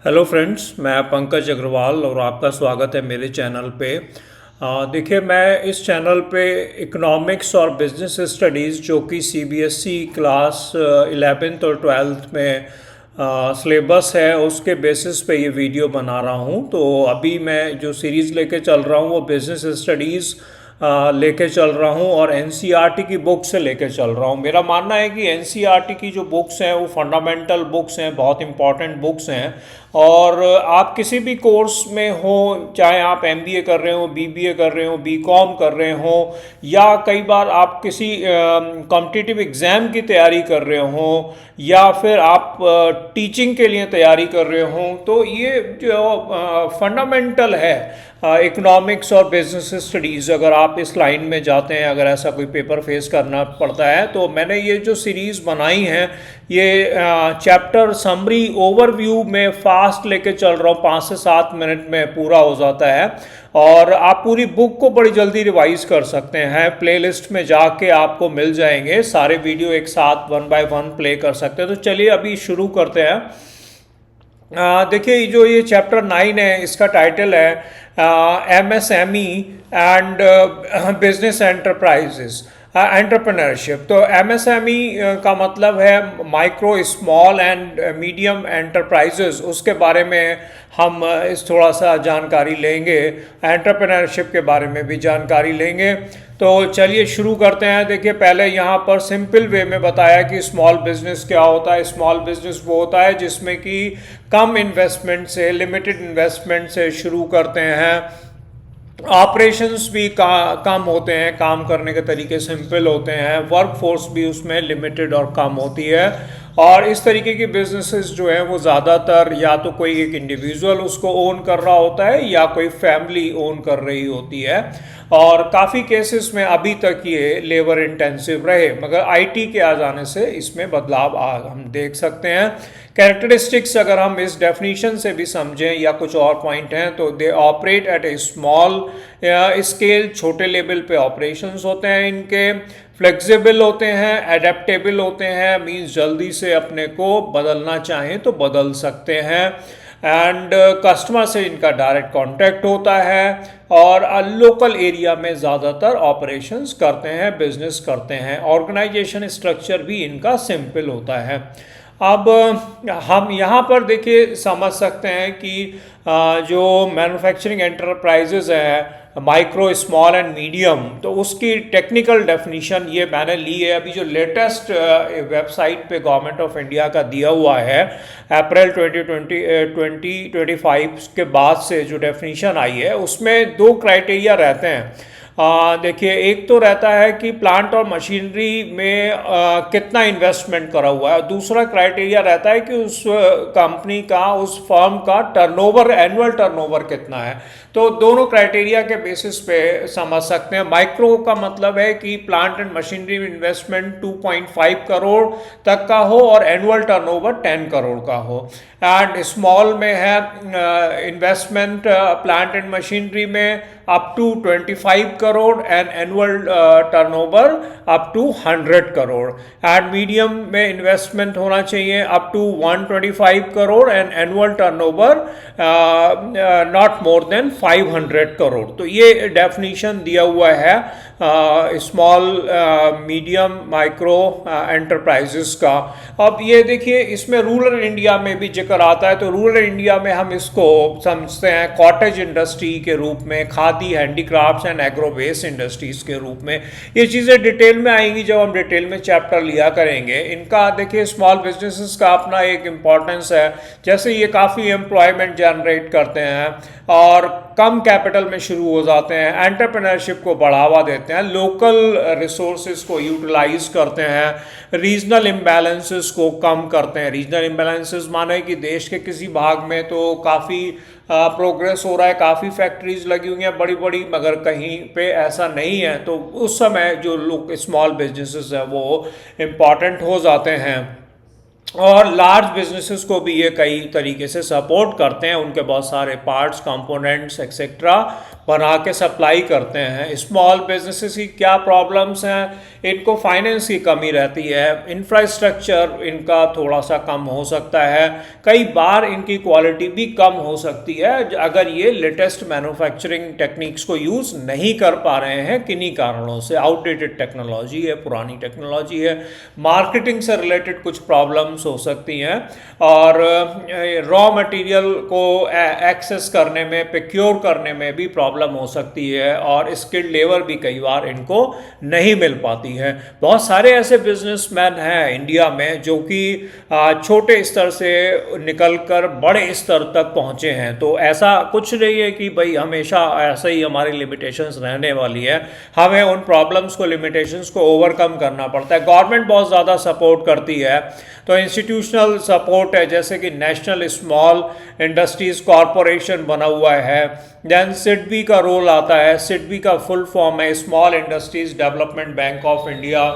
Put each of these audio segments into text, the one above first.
Hello friends, मैं पंकज अग्रवाल और आपका स्वागत है मेरे चैनल पे। देखिए, मैं इस चैनल पे इकोनॉमिक्स और बिजनेस स्टडीज़ जो कि सीबीएसई क्लास 11th और 12th में सिलेबस है उसके बेसिस पे ये वीडियो बना रहा हूँ। तो अभी मैं जो सीरीज़ लेके चल रहा हूँ वो बिजनेस स्टडीज़ लेके चल रहा हूँ और एनसीईआरटी की बुक से लेके चल रहा हूँ। मेरा मानना है कि एनसीईआरटी की जो बुक्स हैं वो फंडामेंटल बुक्स हैं, बहुत इंपॉर्टेंट बुक्स हैं। और आप किसी भी कोर्स में हो, चाहे आप एमबीए कर रहे हो, बीबीए कर रहे हो, बीकॉम कर रहे हो, या कई बार आप किसी कॉम्पिटिटिव एग्ज़ाम की तैयारी कर रहे हो, या फिर आप टीचिंग के लिए तैयारी कर रहे हो, तो ये जो फंडामेंटल है इकोनॉमिक्स और बिजनेस स्टडीज़, अगर आप इस लाइन में जाते हैं, अगर ऐसा कोई पेपर फेस करना पड़ता है, तो मैंने ये जो सीरीज़ बनाई है ये चैप्टर समरी ओवरव्यू में फास्ट लेके चल रहा हूँ। 5 से 7 मिनट में पूरा हो जाता है और आप पूरी बुक को बड़ी जल्दी रिवाइज कर सकते हैं। प्लेलिस्ट में जाके आपको मिल जाएंगे सारे वीडियो, एक साथ 1 बाय 1 प्ले कर सकते हैं। तो चलिए अभी शुरू करते हैं। देखिए, जो ये चैप्टर 9 है इसका टाइटल है MSME and business enterprises entrepreneurship. तो एमएसएमई का मतलब है micro small and medium enterprises, उसके बारे में हम इस थोड़ा सा जानकारी लेंगे। एंटरप्रेन्योरशिप के बारे में भी जानकारी लेंगे। तो चलिए शुरू करते हैं। देखिए, पहले यहाँ पर सिंपल वे में बताया कि स्मॉल बिजनेस क्या होता है। स्मॉल बिजनेस वो होता है जिसमें कि कम इन्वेस्टमेंट से, लिमिटेड इन्वेस्टमेंट से शुरू करते हैं। ऑपरेशंस भी कम होते हैं, काम करने के तरीके सिंपल होते हैं, वर्क फोर्स भी उसमें लिमिटेड और कम होती है। और इस तरीके की बिजनेसेस जो हैं वो ज़्यादातर या तो कोई एक इंडिविजुअल उसको ओन कर रहा होता है या कोई फैमिली ओन कर रही होती है। और काफ़ी केसेस में अभी तक ये लेबर इंटेंसिव रहे, मगर आईटी के आ जाने से इसमें बदलाव हम देख सकते हैं। कैरेक्टरिस्टिक्स अगर हम इस डेफिनेशन से भी समझें या कुछ और पॉइंट हैं, तो they operate at A small scale, छोटे लेवल पे ऑपरेशंस होते हैं इनके। फ्लेक्सिबल होते हैं, एडेप्टेबल होते हैं, मीन्स जल्दी से अपने को बदलना चाहें तो बदल सकते हैं। एंड कस्टमर से इनका डायरेक्ट कांटेक्ट होता है और लोकल एरिया में ज़्यादातर ऑपरेशंस करते हैं, बिजनेस करते हैं। ऑर्गेनाइजेशन स्ट्रक्चर भी इनका सिंपल होता है। अब हम यहाँ पर देखिए समझ सकते हैं कि जो मैन्युफैक्चरिंग एंटरप्राइजेज हैं, माइक्रो स्मॉल एंड मीडियम, तो उसकी टेक्निकल डेफिनीशन ये मैंने ली है। अभी जो लेटेस्ट वेबसाइट पे गवर्नमेंट ऑफ इंडिया का दिया हुआ है, अप्रैल 2025 के बाद से जो डेफिनीशन आई है उसमें 2 क्राइटेरिया रहते हैं। देखिए, एक तो रहता है कि प्लांट और मशीनरी में कितना इन्वेस्टमेंट करा हुआ है। दूसरा क्राइटेरिया रहता है कि उस कंपनी का, उस फर्म का टर्नओवर, एनुअल टर्नओवर कितना है। तो दोनों क्राइटेरिया के बेसिस पे समझ सकते हैं। माइक्रो का मतलब है कि प्लांट एंड मशीनरी में इन्वेस्टमेंट 2.5 करोड़ तक का हो और एनुअल टर्नओवर 10 करोड़ का हो। एंड स्मॉल में है इन्वेस्टमेंट प्लांट एंड मशीनरी में up to 25 crore and annual turnover up to 100 crore. And medium में इन्वेस्टमेंट होना चाहिए up to 125 crore and annual turnover not more than 500 crore. तो ये डेफिनीशन दिया हुआ है स्मॉल, मीडियम, माइक्रो एंटरप्राइजेस का। अब ये देखिए, इसमें रूरल इंडिया में भी जिक्र आता है। तो रूरल इंडिया में हम इसको समझते हैं कॉटेज इंडस्ट्री के रूप में, khadi, handicrafts and agro based industries के रूप में। ये चीज़ें डिटेल में आएंगी जब हम डिटेल में चैप्टर लिया करेंगे इनका। देखिए, स्मॉल बिजनेसेस का अपना एक इम्पॉर्टेंस है। जैसे ये काफ़ी एम्प्लॉयमेंट जनरेट करते हैं और कम कैपिटल में शुरू हो जाते हैं, एंटरप्रेन्योरशिप को बढ़ावा देते हैं, लोकल रिसोर्सेज को यूटिलाइज करते हैं, रीजनल इम्बैलेंसेस को कम करते हैं। रीजनल इम्बैलेंसेस माने कि देश के किसी भाग में तो काफ़ी प्रोग्रेस हो रहा है, काफ़ी फैक्ट्रीज लगी हुई हैं बड़ी बड़ी, मगर कहीं पे ऐसा नहीं है, तो उस समय जो लोग स्मॉल बिजनेसेस हैं वो इम्पॉर्टेंट हो जाते हैं। और लार्ज बिजनेसेस को भी ये कई तरीके से सपोर्ट करते हैं, उनके बहुत सारे पार्ट्स, कंपोनेंट्स एक्सेट्रा बना के सप्लाई करते हैं। स्मॉल बिजनेसेस की क्या प्रॉब्लम्स हैं, इनको फाइनेंस की कमी रहती है, इंफ्रास्ट्रक्चर इनका थोड़ा सा कम हो सकता है, कई बार इनकी क्वालिटी भी कम हो सकती है अगर ये लेटेस्ट मैन्युफैक्चरिंग टेक्निक्स को यूज़ नहीं कर पा रहे हैं किन्हीं कारणों से। आउटडेटेड टेक्नोलॉजी है, पुरानी टेक्नोलॉजी है, मार्केटिंग से रिलेटेड कुछ प्रॉब्लम्स हो सकती हैं, और रॉ मटेरियल को एक्सेस करने में, प्रोक्योर करने में भी प्रॉब्लम हो सकती है, और स्किल्ड लेबर भी कई बार इनको नहीं मिल पाती है। बहुत सारे ऐसे बिजनेसमैन हैं इंडिया में जो कि छोटे स्तर से निकलकर बड़े स्तर तक पहुंचे हैं। तो ऐसा कुछ नहीं है कि भाई हमेशा ऐसा ही हमारी लिमिटेशंस रहने वाली है, हमें उन प्रॉब्लम्स को, लिमिटेशंस को ओवरकम करना पड़ता है। गवर्नमेंट बहुत ज़्यादा सपोर्ट करती है, तो इंस्टीट्यूशनल सपोर्ट है, जैसे कि नेशनल स्मॉल इंडस्ट्रीज कॉरपोरेशन बना हुआ है। देन सिडबी का रोल आता है। सिडबी का फुल फॉर्म है Small Industries Development Bank of India.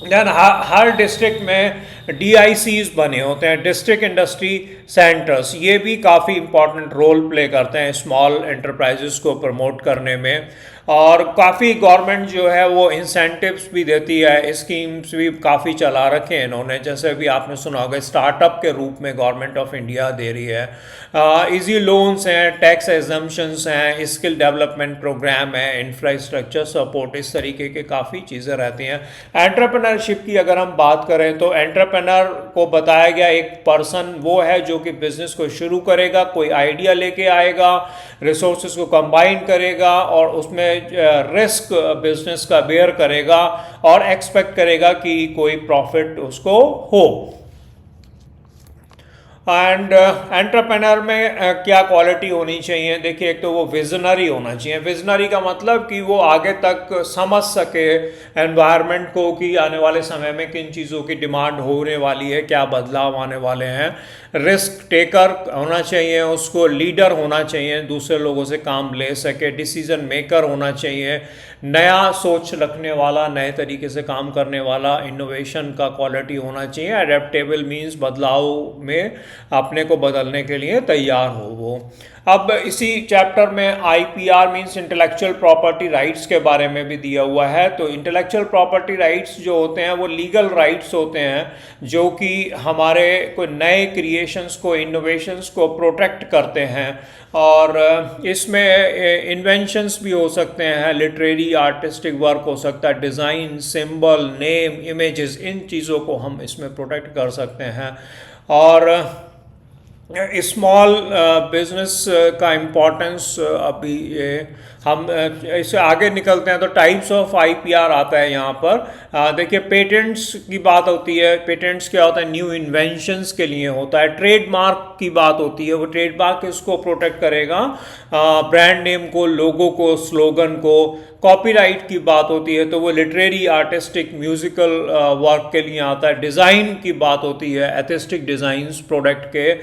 Then हर डिस्ट्रिक्ट में DICs बने होते हैं, डिस्ट्रिक्ट इंडस्ट्री सेंटर्स, ये भी काफ़ी इंपॉर्टेंट रोल प्ले करते हैं स्मॉल एंटरप्राइजेस को प्रमोट करने में। और काफ़ी गवर्नमेंट जो है वो इंसेंटिव्स भी देती है, स्कीम्स भी काफ़ी चला रखे हैं इन्होंने, जैसे अभी आपने सुना होगा स्टार्टअप के रूप में गवर्नमेंट ऑफ इंडिया दे रही है। इजी लोन्स हैं, टैक्स एग्जम्पशंस हैं, स्किल डेवलपमेंट प्रोग्राम है, इंफ्रास्ट्रक्चर सपोर्ट, इस तरीके के काफ़ी चीज़ें रहती हैं। एंटरप्रेन्योरशिप की अगर हम बात करें तो एंटरप्रेन्योर को बताया गया एक पर्सन वो है जो कि बिजनेस को शुरू करेगा, कोई आइडिया लेके आएगा, रिसोर्सेज को कंबाइन करेगा और उसमें रिस्क बिजनेस का बेयर करेगा और एक्सपेक्ट करेगा कि कोई प्रॉफिट उसको हो। एंड एंटरप्रेन्योर में क्या क्वालिटी होनी चाहिए? देखिए, एक तो वो विजनरी होना चाहिए। विजनरी का मतलब कि वो आगे तक समझ सके एनवायरनमेंट को कि आने वाले समय में किन चीज़ों की डिमांड होने वाली है, क्या बदलाव आने वाले हैं। रिस्क टेकर होना चाहिए, उसको लीडर होना चाहिए, दूसरे लोगों से काम ले सके, डिसीजन मेकर होना चाहिए, नया सोच रखने वाला, नए तरीके से काम करने वाला, इनोवेशन का क्वालिटी होना चाहिए। एडेप्टेबल मीन्स बदलाव में अपने को बदलने के लिए तैयार हो वो। अब इसी चैप्टर में IPR means intellectual property rights के बारे में भी दिया हुआ है। तो इंटेलेक्चुअल प्रॉपर्टी राइट्स जो होते हैं वो लीगल राइट्स होते हैं जो कि हमारे कोई नए क्रिएशंस को, इनोवेशंस को प्रोटेक्ट करते हैं। और इसमें इन्वेंशंस भी हो सकते हैं, लिटरेरी आर्टिस्टिक वर्क हो सकता है, डिज़ाइन, सिंबल, नेम, इमेजेस, इन चीज़ों को हम इसमें प्रोटेक्ट कर सकते हैं। और स्मॉल बिजनेस का इम्पोर्टेंस अभी हम इससे आगे निकलते हैं तो टाइप्स ऑफ IPR आता है यहाँ पर। देखिए, पेटेंट्स की बात होती है। पेटेंट्स क्या होता है? न्यू इन्वेंशंस के लिए होता है। ट्रेडमार्क की बात होती है, वो ट्रेडमार्क इसको प्रोटेक्ट करेगा, ब्रांड नेम को, लोगो को, स्लोगन को। कॉपीराइट की बात होती है तो वो लिटरेरी, आर्टिस्टिक, म्यूजिकल वर्क के लिए आता है। डिज़ाइन की बात होती है, एथिस्टिक डिज़ाइंस प्रोडक्ट के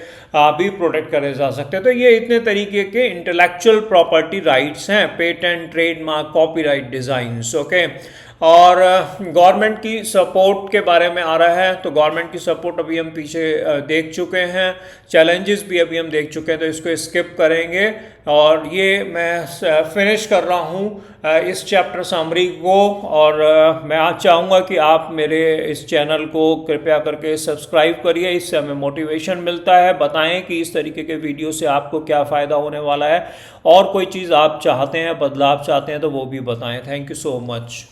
भी प्रोटेक्ट करे जा सकते हैं। तो ये इतने तरीके के इंटेलेक्चुअल प्रॉपर्टी राइट्स हैं, patent, trademark, copyright, designs. Okay, और गवर्नमेंट की सपोर्ट के बारे में आ रहा है। तो गवर्नमेंट की सपोर्ट अभी हम पीछे देख चुके हैं, चैलेंजेस भी अभी हम देख चुके हैं, तो इसको स्किप करेंगे। और ये मैं फिनिश कर रहा हूँ इस चैप्टर समरी को। और मैं आज चाहूँगा कि आप मेरे इस चैनल को कृपया करके सब्सक्राइब करिए, इससे हमें मोटिवेशन मिलता है। बताएं कि इस तरीके के वीडियो से आपको क्या फ़ायदा होने वाला है, और कोई चीज़ आप चाहते हैं, बदलाव चाहते हैं, तो वो भी बताएं। Thank you so much.